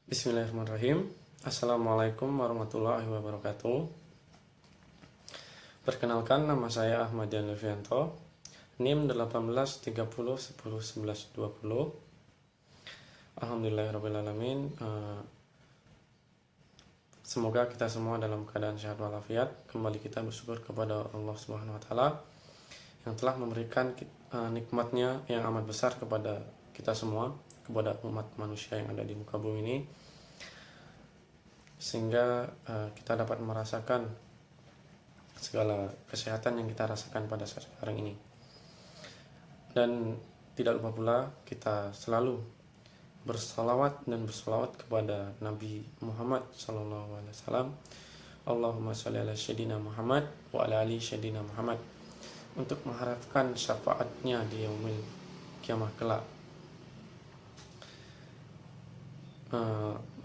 Bismillahirrahmanirrahim. Assalamualaikum warahmatullahi wabarakatuh. Perkenalkan, nama saya Ahmad Dian Levianto, NIM 1830101120. Alhamdulillahirrahmanirrahim. Semoga kita semua dalam keadaan sehat walafiat. Kembali kita bersyukur kepada Allah Subhanahu wa taala yang telah memberikan nikmatnya yang amat besar kepada kita semua, kepada umat manusia yang ada di muka bumi ini, sehingga kita dapat merasakan segala kesehatan yang kita rasakan pada saat sekarang ini. Dan tidak lupa pula kita selalu bersalawat dan bersalawat kepada Nabi Muhammad SAW. Allahumma sholli ala sayyidina Muhammad wa ala ali sayyidina Muhammad, untuk mengharapkan syafaatnya di yaumil kiamah kelak.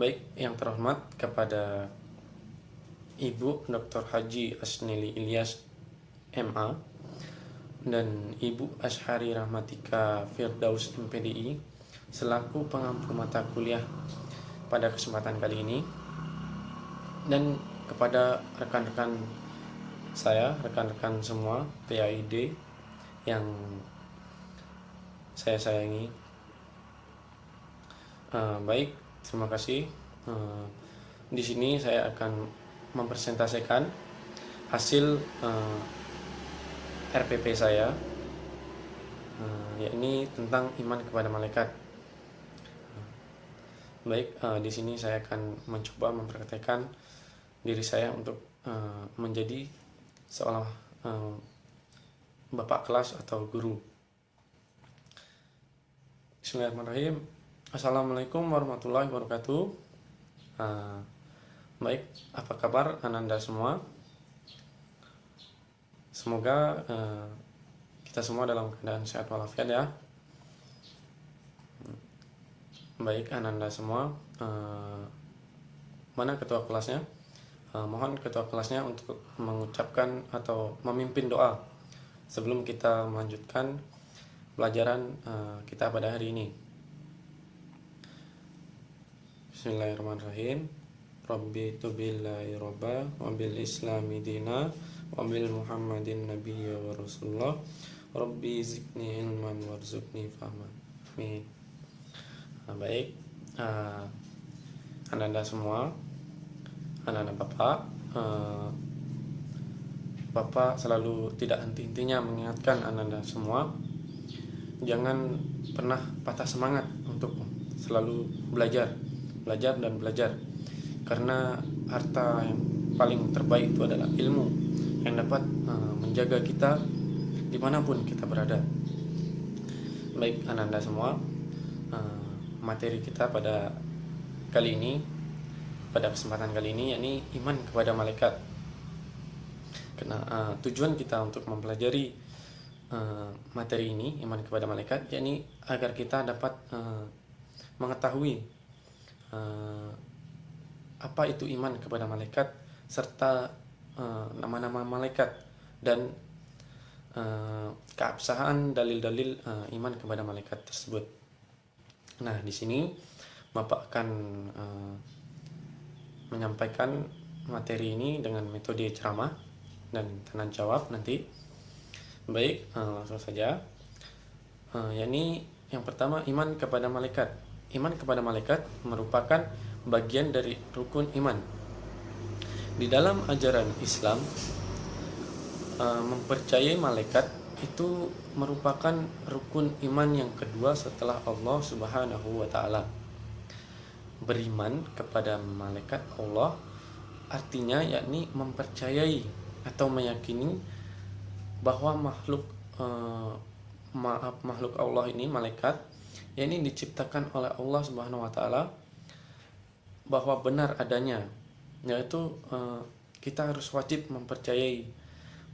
Baik, yang terhormat kepada Ibu Dr. Haji Asnili Ilyas MA dan Ibu Ashari Rahmatika Firdaus MPDI selaku pengampu mata kuliah pada kesempatan kali ini, dan kepada rekan-rekan saya, rekan-rekan semua PAID yang saya sayangi. Baik, terima kasih. Di sini saya akan mempresentasikan hasil RPP saya, yakni tentang iman kepada malaikat. Baik, di sini saya akan mencoba mempraktekkan diri saya untuk menjadi seolah bapak kelas atau guru. Bismillahirrahmanirrahim. Assalamualaikum warahmatullahi wabarakatuh. Baik, apa kabar Ananda semua? Semoga kita semua dalam keadaan sehat walafiat ya. Baik, Ananda semua, mana ketua kelasnya? Mohon ketua kelasnya untuk mengucapkan atau memimpin doa sebelum kita melanjutkan pelajaran kita pada hari ini. Bismillahirrahmanirrahim. Rabbi tubillahi robba wa bil islami dina wa bil muhammadin nabiyya wa rasulullah. Rabbi zidni ilman warzuqni fahman. Amin. Baik, Anda semua, anak-anak Bapak selalu tidak henti-hentinya mengingatkan Anda semua, jangan pernah patah semangat untuk selalu belajar dan belajar, karena harta yang paling terbaik itu adalah ilmu yang dapat menjaga kita dimanapun kita berada. Baik, Anda semua, materi kita pada kali ini, pada kesempatan kali ini, yakni iman kepada malaikat. Karena tujuan kita untuk mempelajari materi ini, iman kepada malaikat, yakni agar kita dapat mengetahui apa itu iman kepada malaikat, serta nama-nama malaikat dan keabsahan dalil-dalil iman kepada malaikat tersebut. Nah, di sini Bapak akan menyampaikan materi ini dengan metode ceramah dan tanya jawab nanti. Baik, langsung saja. Yakni yang pertama, iman kepada malaikat. Iman kepada malaikat merupakan bagian dari rukun iman. Di dalam ajaran Islam, mempercayai malaikat itu merupakan rukun iman yang kedua setelah Allah Subhanahu wa taala. Beriman kepada malaikat Allah artinya yakni mempercayai atau meyakini bahwa makhluk Allah ini, malaikat, yakni diciptakan oleh Allah Subhanahu wa taala, bahwa benar adanya, yaitu kita harus wajib mempercayai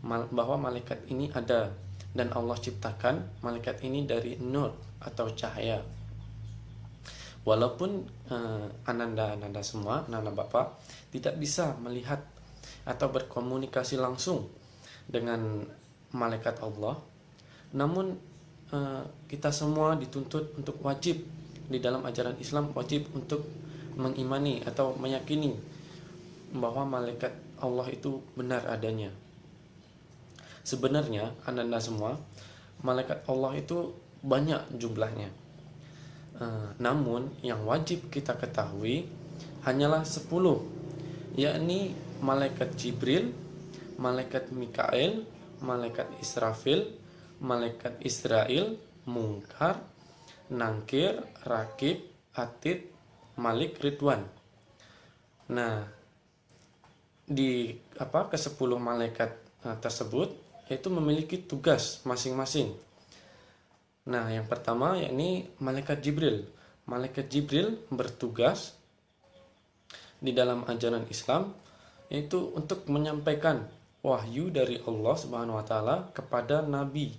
bahwa malaikat ini ada dan Allah ciptakan malaikat ini dari nur atau cahaya. Walaupun ananda semua, anak-anak Bapak, tidak bisa melihat atau berkomunikasi langsung dengan malaikat Allah, namun kita semua dituntut untuk wajib di dalam ajaran Islam, wajib untuk mengimani atau meyakini bahwa malaikat Allah itu benar adanya. Sebenarnya Ananda semua, malaikat Allah itu banyak jumlahnya. Namun yang wajib kita ketahui hanyalah 10, yakni malaikat Jibril, malaikat Mikail, malaikat Israfil, malaikat Israel, Mungkar, Nangkir, Rakib, Atid, Malik, Ridwan. Nah, di ke-10 malaikat tersebut itu memiliki tugas masing-masing. Nah, yang pertama yakni malaikat Jibril. Malaikat Jibril bertugas di dalam ajaran Islam yaitu untuk menyampaikan wahyu dari Allah Subhanahu wa taala kepada nabi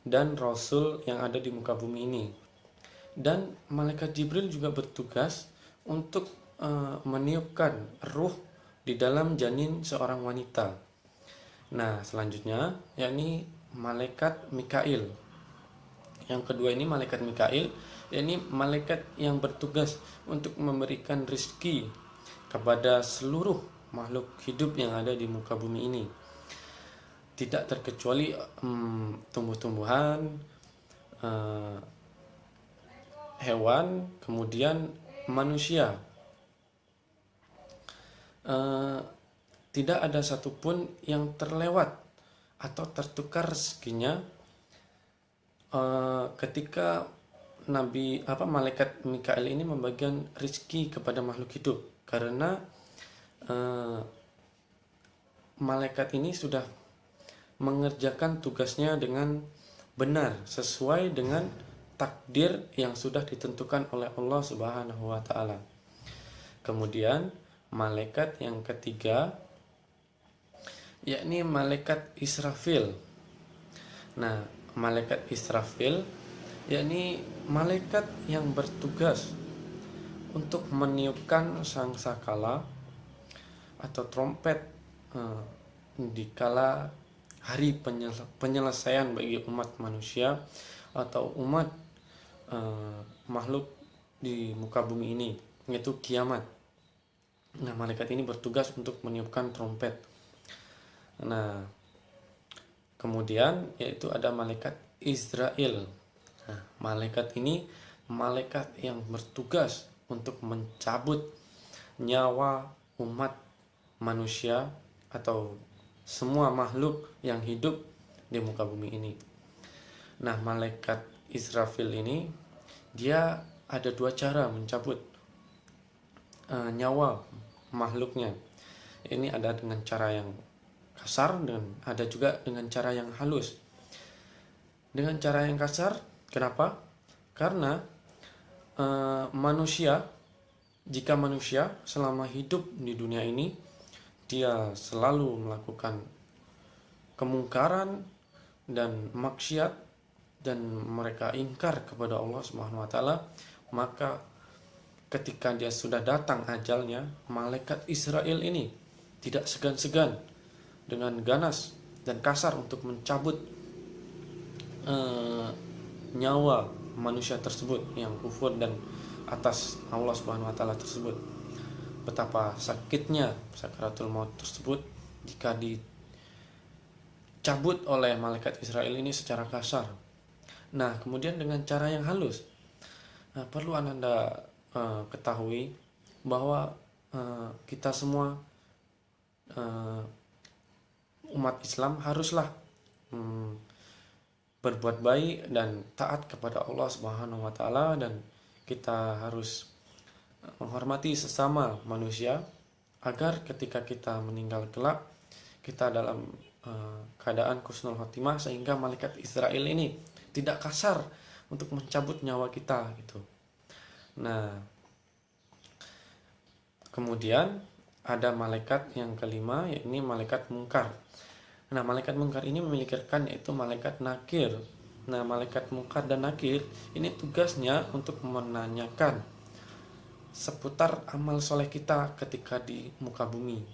dan rasul yang ada di muka bumi ini. Dan malaikat Jibril juga bertugas untuk meniupkan ruh di dalam janin seorang wanita. Nah, selanjutnya yakni malaikat Mikail. Yang kedua ini malaikat Mikail, yakni malaikat yang bertugas untuk memberikan rezeki kepada seluruh makhluk hidup yang ada di muka bumi ini. Tidak terkecuali tumbuh-tumbuhan, hewan, kemudian manusia. Tidak ada satupun yang terlewat atau tertukar rezekinya ketika malaikat Mikail ini membagikan rezeki kepada makhluk hidup, karena malaikat ini sudah mengerjakan tugasnya dengan benar sesuai dengan takdir yang sudah ditentukan oleh Allah Subhanahu wa taala. Kemudian malaikat yang ketiga yakni malaikat Israfil. Nah, malaikat Israfil yakni malaikat yang bertugas untuk meniupkan sangsakala atau trompet di kala hari penyelesaian bagi umat manusia atau umat makhluk di muka bumi ini, yaitu kiamat. Nah, malaikat ini bertugas untuk meniupkan trompet. Nah, kemudian yaitu ada malaikat Israel. Nah, malaikat ini malaikat yang bertugas untuk mencabut nyawa umat manusia atau semua makhluk yang hidup di muka bumi ini. Nah, malaikat Israfil ini dia ada dua cara mencabut nyawa makhluknya. Ini ada dengan cara yang kasar dan ada juga dengan cara yang halus. Dengan cara yang kasar, kenapa? Karena jika manusia selama hidup di dunia ini dia selalu melakukan kemungkaran dan maksiat dan mereka ingkar kepada Allah Subhanahu wa taala, maka ketika dia sudah datang ajalnya, malaikat Israel ini tidak segan-segan dengan ganas dan kasar untuk mencabut nyawa manusia tersebut yang kufur dan atas Allah Subhanahu wa taala tersebut. Betapa sakitnya sakaratul maut tersebut jika dicabut oleh malaikat Israel ini secara kasar. Nah, kemudian dengan cara yang halus. Nah, perlu Anda ketahui bahwa kita semua umat Islam haruslah berbuat baik dan taat kepada Allah Subhanahu wa taala, dan kita harus menghormati sesama manusia agar ketika kita meninggal kelak kita dalam keadaan husnul khotimah, sehingga malaikat Israel ini tidak kasar untuk mencabut nyawa kita gitu. Nah, kemudian ada malaikat yang kelima, yakni malaikat mungkar. Nah, malaikat mungkar ini memiliki rekan, yaitu malaikat nakir. Nah, malaikat mungkar dan nakir ini tugasnya untuk menanyakan seputar amal soleh kita ketika di muka bumi.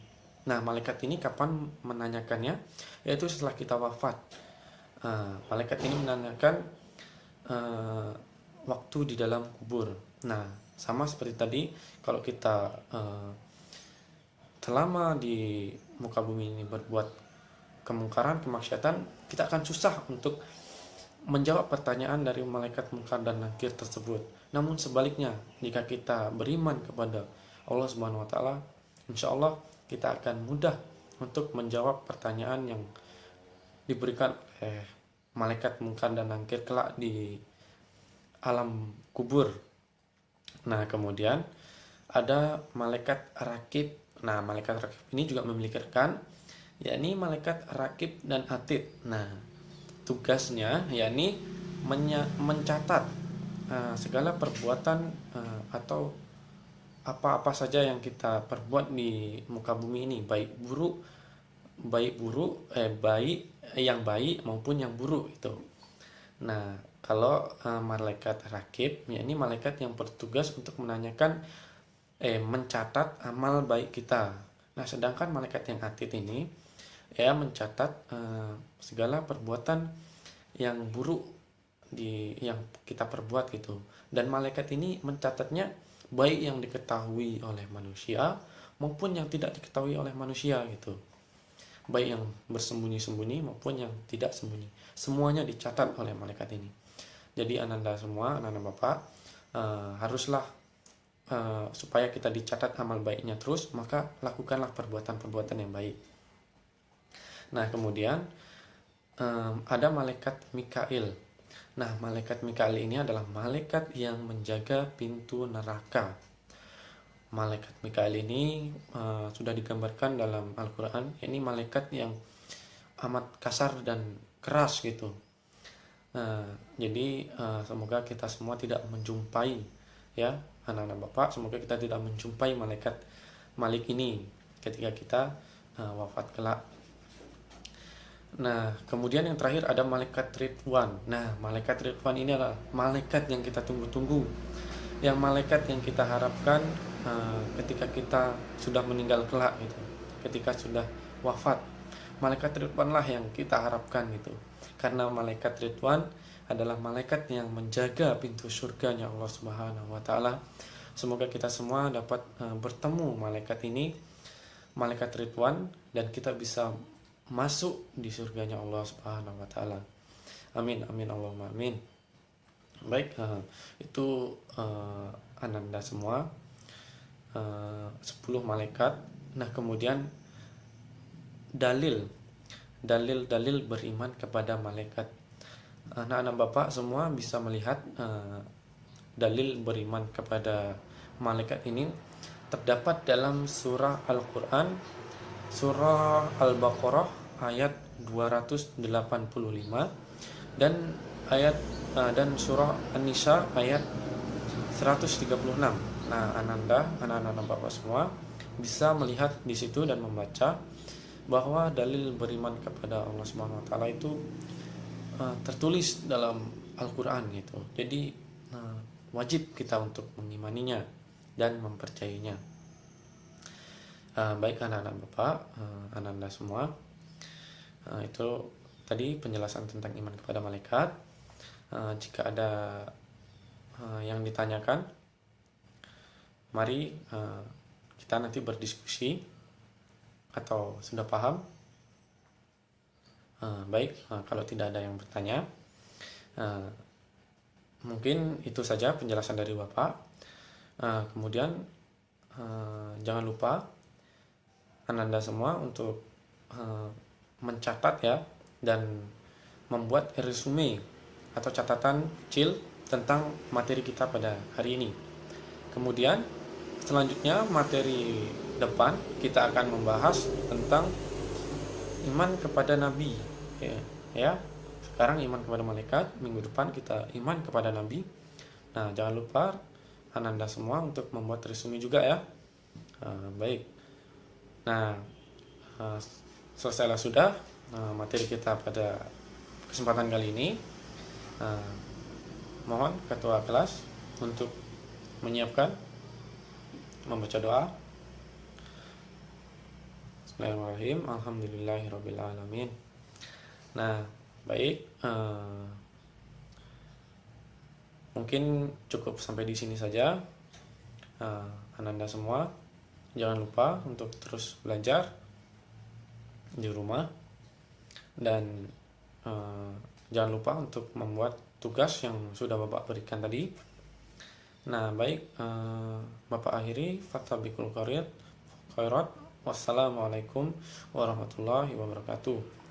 Nah, malaikat ini kapan menanyakannya? Yaitu setelah kita wafat. Malaikat ini menanyakan waktu di dalam kubur. Nah, Sama seperti tadi, kalau kita selama di muka bumi ini berbuat kemungkaran, kemaksiatan, kita akan susah untuk menjawab pertanyaan dari malaikat munkar dan nakir tersebut. Namun sebaliknya, jika kita beriman kepada Allah Subhanahu wa taala, insya Allah kita akan mudah untuk menjawab pertanyaan yang diberikan oleh malaikat munkar dan nakir kelak di alam kubur. Nah, kemudian ada malaikat rakib. Nah, malaikat rakib ini juga memiliki rekan, yakni malaikat rakib dan atid. Nah, tugasnya yakni mencatat segala perbuatan atau apa-apa saja yang kita perbuat di muka bumi ini, baik yang baik maupun yang buruk itu. Nah, kalau malaikat rakib, yakni malaikat yang bertugas untuk mencatat amal baik kita. Nah, sedangkan malaikat yang atid ini mencatat segala perbuatan yang buruk yang kita perbuat gitu. Dan malaikat ini mencatatnya baik yang diketahui oleh manusia maupun yang tidak diketahui oleh manusia gitu. Baik yang bersembunyi-sembunyi maupun yang tidak sembunyi. Semuanya dicatat oleh malaikat ini. Jadi ananda semua, anak-anak Bapak, haruslah supaya kita dicatat amal baiknya terus, maka lakukanlah perbuatan-perbuatan yang baik. Nah, kemudian ada malaikat Mikail. Nah, malaikat Mikail ini adalah malaikat yang menjaga pintu neraka. Malaikat Mikail ini sudah digambarkan dalam Al-Quran. Ini malaikat yang amat kasar dan keras gitu. Jadi semoga kita semua tidak menjumpai, ya anak-anak Bapak, semoga kita tidak menjumpai malaikat Malik ini ketika kita wafat kelak. Nah, kemudian yang terakhir ada malaikat Ridwan. Nah, malaikat Ridwan ini adalah malaikat yang kita tunggu-tunggu, yang malaikat yang kita harapkan ketika kita sudah meninggal kelak gitu, ketika sudah wafat. Malaikat Ridwan lah yang kita harapkan gitu, karena malaikat Ridwan adalah malaikat yang menjaga pintu surganya Allah Subhanahu wa taala. Semoga kita semua dapat bertemu malaikat ini, malaikat Ridwan, dan kita bisa masuk di surganya Allah Subhanahu wa taala. Amin amin Allahumma amin. Baik, itu ananda semua 10 malaikat. Nah, kemudian dalil beriman kepada malaikat. Anak-anak Bapak semua bisa melihat dalil beriman kepada malaikat ini terdapat dalam surah Al-Quran, surah Al-Baqarah ayat 285 dan surah An-Nisa ayat 136. Nah, anak-anak Bapak semua bisa melihat di situ dan membaca bahwa dalil beriman kepada Allah Subhanahu wa taala itu tertulis dalam Al-Quran gitu. Jadi wajib kita untuk mengimaninya dan mempercayainya. Baik anak-anak Bapak, anak-anak semua, itu tadi penjelasan tentang iman kepada malaikat. Jika ada yang ditanyakan, mari kita nanti berdiskusi, atau sudah paham? Baik, kalau tidak ada yang bertanya, mungkin itu saja penjelasan dari Bapak. Kemudian jangan lupa Ananda semua untuk mencatat ya, dan membuat resume atau catatan kecil tentang materi kita pada hari ini. Kemudian selanjutnya materi depan kita akan membahas tentang iman kepada Nabi ya. Sekarang iman kepada malaikat, minggu depan kita iman kepada Nabi. Nah, jangan lupa Ananda semua untuk membuat resume juga ya. Baik. Nah, selesailah sudah materi kita pada kesempatan kali ini. Mohon ketua kelas untuk menyiapkan membaca doa. Bismillahirrahmanirrahim. Alhamdulillahirabbil alamin. Nah, baik, mungkin cukup sampai di sini saja. Ananda semua jangan lupa untuk terus belajar di rumah, dan jangan lupa untuk membuat tugas yang sudah Bapak berikan tadi. Nah, baik, Bapak akhiri, fatabikul khairat. Wassalamualaikum warahmatullahi wabarakatuh.